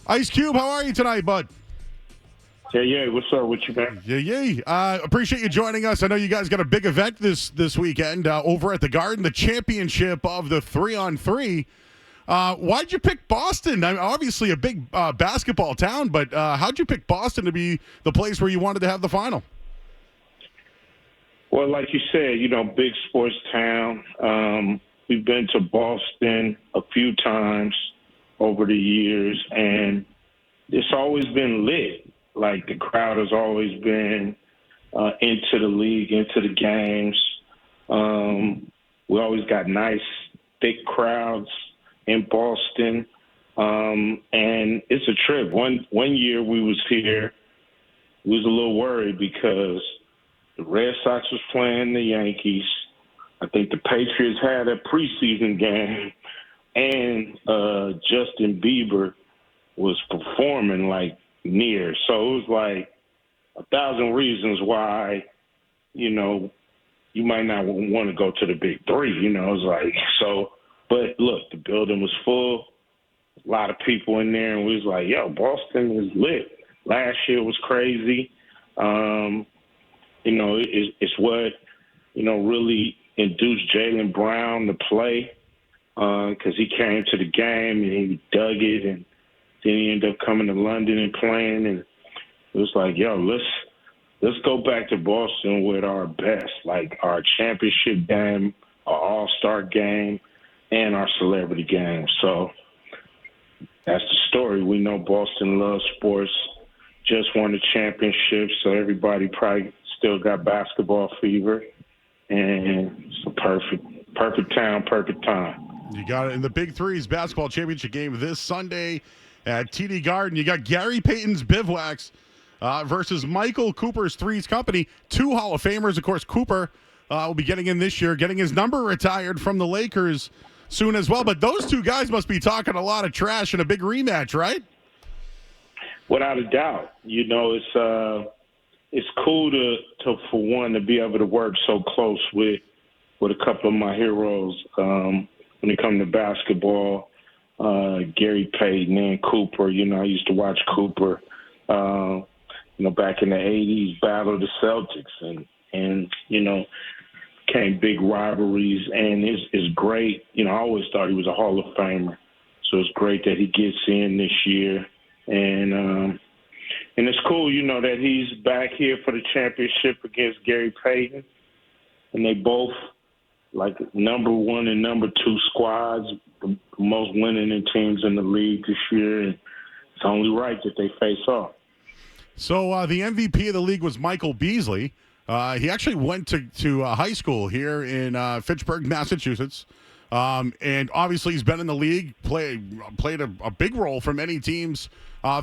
Ice Cube, how are you tonight, bud? Yeah, what's up with you, man? Yeah. Appreciate you joining us. I know you guys got a big event this weekend over at the Garden, the championship of the 3-on-3. Why'd you pick Boston? I mean, obviously a big basketball town, but how'd you pick Boston to be the place where you wanted to have the final? Well, like you said, big sports town. We've been to Boston a few times over the years, and it's always been lit. Like, the crowd has always been into the league, into the games. We always got nice, thick crowds in Boston, and it's a trip. One year we was here, we was a little worried because the Red Sox was playing the Yankees. I think the Patriots had a preseason game, and Justin Bieber was performing like near. So it was like 1,000 reasons why, you might not want to go to the Big 3. It was like, so, but look, the building was full, a lot of people in there, and we was like, yo, Boston is lit. Last year was crazy. It's what, really induced Jaylen Brown to play because he came to the game and he dug it, and then he ended up coming to London and playing, and it was like, yo, let's go back to Boston with our best, like our championship game, our all-star game, and our celebrity game. So that's the story. We know Boston loves sports, just won the championship, so everybody probably still got basketball fever, and it's a perfect town, perfect time. You got it. In the Big Three's basketball championship game this Sunday at TD Garden, you got Gary Payton's Bivouacs versus Michael Cooper's Threes Company. Two Hall of Famers. Of course, Cooper will be getting in this year, getting his number retired from the Lakers soon as well. But those two guys must be talking a lot of trash in a big rematch, right? Without a doubt. It's cool to for one to be able to work so close with a couple of my heroes when it comes to basketball. Gary Payton and Cooper. I used to watch Cooper, back in the 80s, battle the Celtics, and came big rivalries, and it's great. I always thought he was a Hall of Famer, so it's great that he gets in this year, and it's cool, that he's back here for the championship against Gary Payton, and they both like number one and number two squads, the most winning teams in the league this year, and it's only right that they face off. So the MVP of the league was Michael Beasley. He actually went to high school here in Fitchburg, Massachusetts. And obviously he's been in the league, played a big role for many teams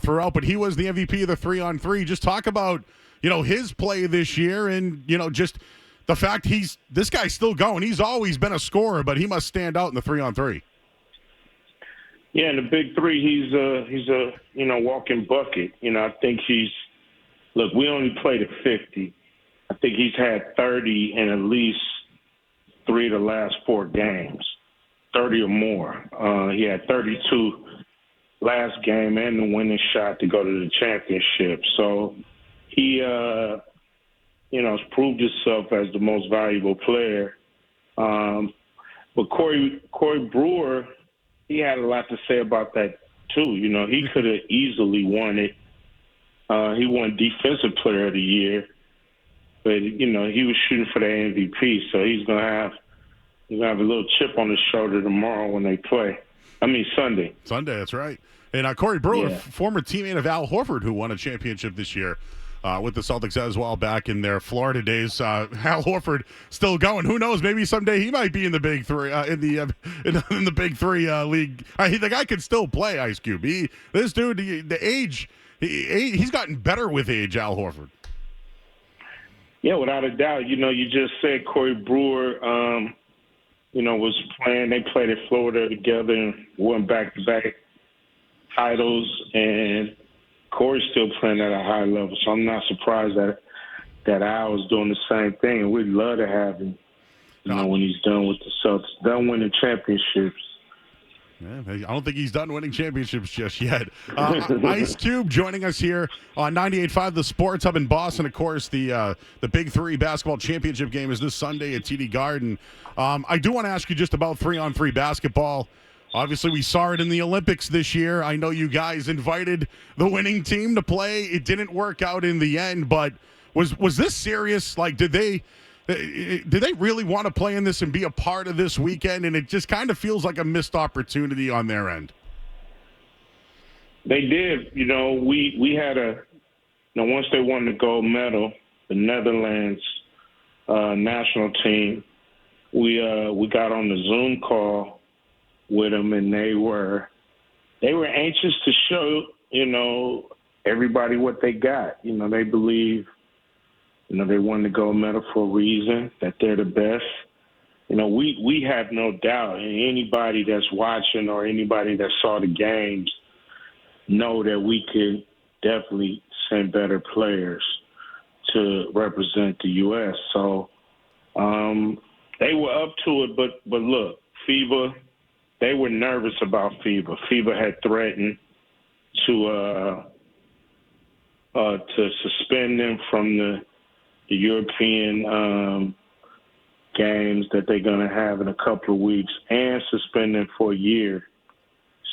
throughout, but he was the MVP of the 3-on-3. Just talk about, his play this year and, just the fact this guy's still going. He's always been a scorer, but he must stand out in the 3-on-3. Yeah, in the Big 3, he's a walking bucket. I think we only played at 50. I think he's had 30 in at least 3 of the last 4 games, 30 or more. He had 32 last game and the winning shot to go to the championship. So he, has proved himself as the most valuable player. But Corey Brewer, he had a lot to say about that too. He could have easily won it. He won Defensive Player of the Year, but he was shooting for the MVP, so he's gonna have a little chip on his shoulder tomorrow when they play. Sunday. Sunday, that's right. And Corey Brewer, former teammate of Al Horford, who won a championship this year with the Celtics as well back in their Florida days. Al Horford still going. Who knows? Maybe someday he might be in the Big 3 in the Big 3 league. The guy could still play, Ice Cube. This dude, the age, he's gotten better with age. Al Horford. Yeah, without a doubt. You just said Corey Brewer. Was playing. They played at Florida together and won back-to-back titles, and Corey's still playing at a high level. So I'm not surprised that Al is doing the same thing, and we'd love to have him. When he's done with the Celtics, done winning championships. Yeah, I don't think he's done winning championships just yet. Ice Cube joining us here on 98.5 The Sports Hub in Boston. Of course, the Big 3 Basketball Championship game is this Sunday at TD Garden. I do want to ask you just about 3-on-3 basketball. Obviously, we saw it in the Olympics this year. I know you guys invited the winning team to play. It didn't work out in the end, but was this serious? Like, did they really want to play in this and be a part of this weekend? And it just kind of feels like a missed opportunity on their end. They did. We had once they won the gold medal, the Netherlands national team, we got on the Zoom call with them, and they were anxious to show, everybody what they got. They believe, they won the gold medal for a reason, that they're the best. We have no doubt, and anybody that's watching or anybody that saw the games know that we could definitely send better players to represent the U.S. So they were up to it, but look, FIBA, they were nervous about FIBA. FIBA had threatened to suspend them from the European games that they're going to have in a couple of weeks and suspend them for a year.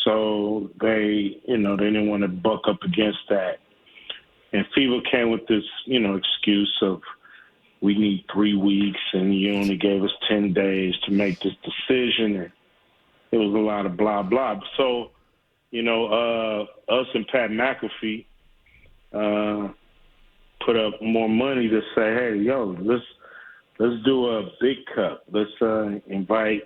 So they didn't want to buck up against that. And FIBA came with this, excuse of we need 3 weeks and you only gave us 10 days to make this decision. And it was a lot of blah, blah. So, us and Pat McAfee put up more money to say, hey, let's do a big cup. Let's invite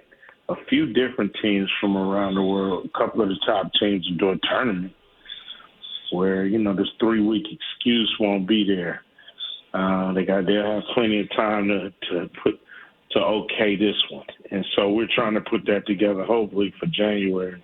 a few different teams from around the world. A couple of the top teams to do a tournament where, this 3-week excuse won't be there. They'll have plenty of time to okay this one. And so we're trying to put that together, hopefully, for January.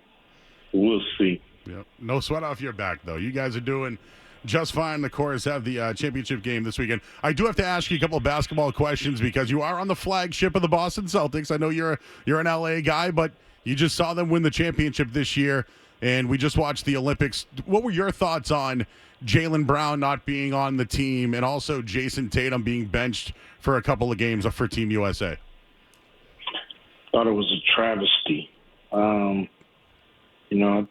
We'll see. Yep. No sweat off your back, though. You guys are doing just fine. Of course, have the championship game this weekend. I do have to ask you a couple of basketball questions because you are on the flagship of the Boston Celtics. I know you're an LA guy, but you just saw them win the championship this year, and we just watched the Olympics. What were your thoughts on Jaylen Brown not being on the team and also Jason Tatum being benched for a couple of games for Team USA? Thought it was a travesty. I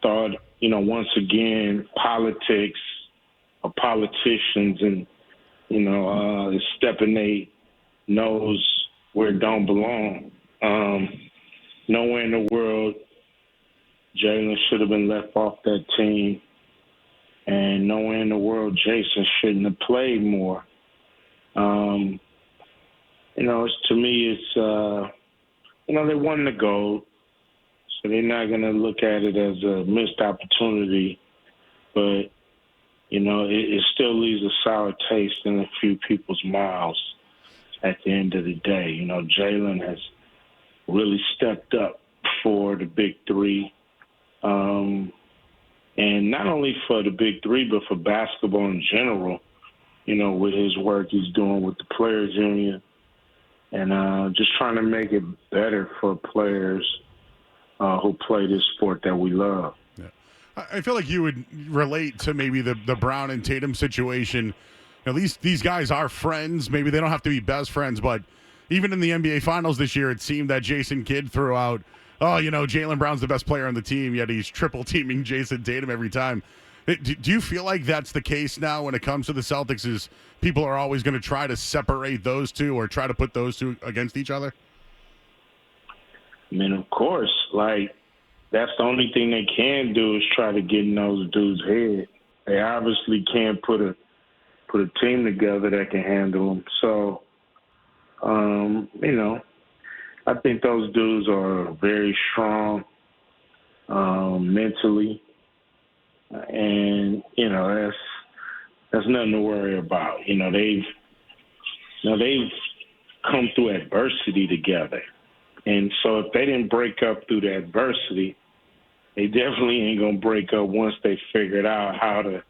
thought, once again, politics or politicians and, is stepping their nose where it don't belong. Nowhere in the world Jaylen should have been left off that team. And nowhere in the world Jason shouldn't have played more. To me, it's, they won the gold. So they're not going to look at it as a missed opportunity. But, it still leaves a sour taste in a few people's mouths at the end of the day. Jaylen has really stepped up for the Big 3. And not only for the Big 3, but for basketball in general, with his work he's doing with the Players Union and just trying to make it better for players who play this sport that we love. Yeah. I feel like you would relate to maybe the Brown and Tatum situation. At least these guys are friends. Maybe they don't have to be best friends, but even in the NBA Finals this year, it seemed that Jason Kidd threw out, Jaylen Brown's the best player on the team, yet he's triple teaming Jason Tatum every time. Do you feel like that's the case now when it comes to the Celtics, is people are always going to try to separate those two or try to put those two against each other? I mean, of course, that's the only thing they can do is try to get in those dudes' head. They obviously can't put a team together that can handle them. So, I think those dudes are very strong mentally, and that's nothing to worry about. They've come through adversity together. And so if they didn't break up through the adversity, they definitely ain't going to break up once they figured out how to,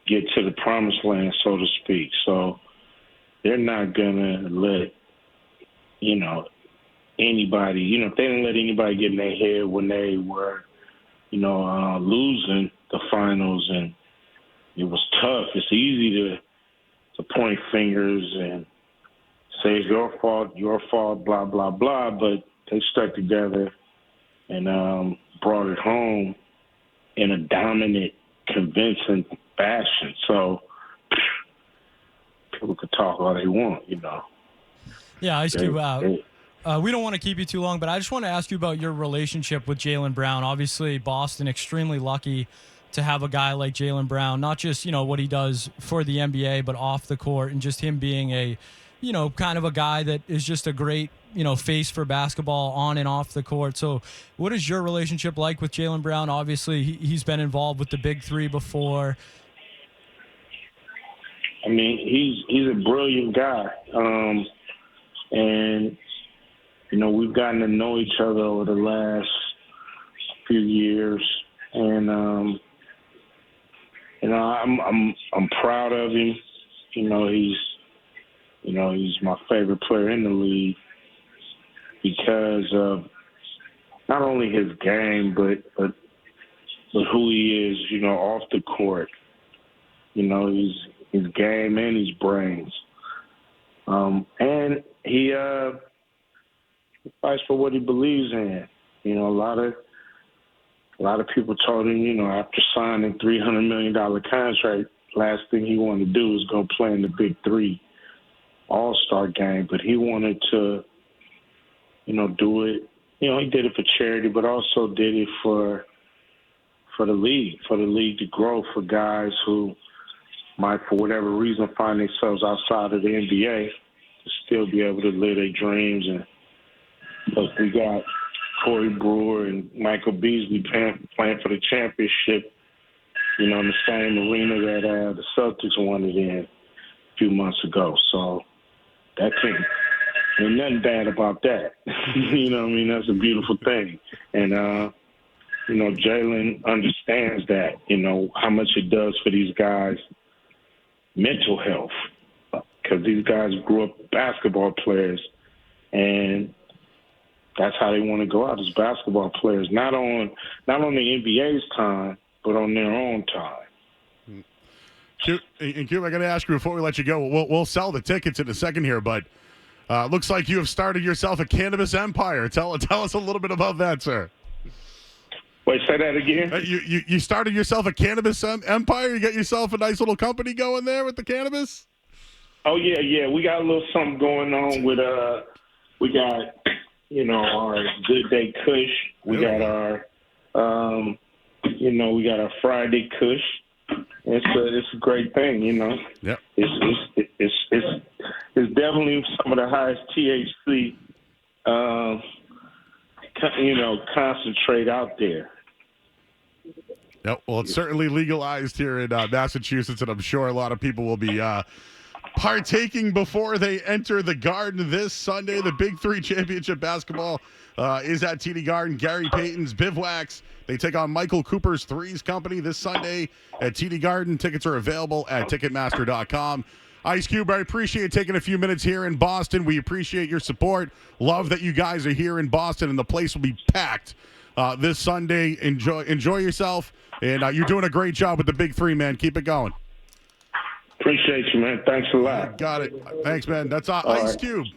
get to the promised land, so to speak. So they're not going to let, anybody, if they didn't let anybody get in their head when they were, losing the finals, and it was tough. It's easy to point fingers and say it's your fault, blah, blah, blah, but they stuck together and brought it home in a dominant, convincing fashion. So people could talk all they want, Yeah, Ice Cube, we don't want to keep you too long, but I just want to ask you about your relationship with Jaylen Brown. Obviously, Boston extremely lucky to have a guy like Jaylen Brown, not just, what he does for the NBA, but off the court, and just him being a, kind of a guy that is just a great, face for basketball on and off the court. So what is your relationship like with Jaylen Brown? Obviously, he's been involved with the Big 3 before. I mean, he's a brilliant guy. And, we've gotten to know each other over the last few years. And, I'm proud of him. He's my favorite player in the league because of not only his game, but who he is, off the court. He's his game and his brains. And he fights for what he believes in. A lot of people told him, after signing $300 million contract, last thing he wanted to do was go play in the Big 3 All-Star game. But he wanted to, do it. He did it for charity, but also did it for the league to grow, for guys who might, for whatever reason, find themselves outside of the NBA to still be able to live their dreams. And look, we got Corey Brewer and Michael Beasley playing for the championship, in the same arena that the Celtics won it in a few months ago. So that ain't nothing bad about that. That's a beautiful thing. And, Jaylen understands that, how much it does for these guys' mental health, because these guys grew up basketball players, and that's how they want to go out as basketball players, not on the NBA's time, but on their own time. Q, I got to ask you before we let you go. We'll sell the tickets in a second here, but looks like you have started yourself a cannabis empire. Tell us a little bit about that, sir. Wait, say that again. You started yourself a cannabis empire. You got yourself a nice little company going there with the cannabis. Oh yeah. We got a little something going on with we got our Good Day Kush. We got our we got our Friday Kush. It's a great thing, Yep. It's definitely some of the highest THC concentrate out there. Yep. Well, it's certainly legalized here in Massachusetts, and I'm sure a lot of people will be partaking before they enter the Garden this Sunday. The Big 3 Championship Basketball is at TD Garden. Gary Payton's Bivouacs. They take on Michael Cooper's Threes Company this Sunday at TD Garden. Tickets are available at Ticketmaster.com. Ice Cube, I appreciate taking a few minutes here in Boston. We appreciate your support. Love that you guys are here in Boston, and the place will be packed this Sunday. Enjoy yourself, and you're doing a great job with the Big 3, man. Keep it going. Appreciate you, man. Thanks a lot. Got it. Thanks, man. That's Ice Cube.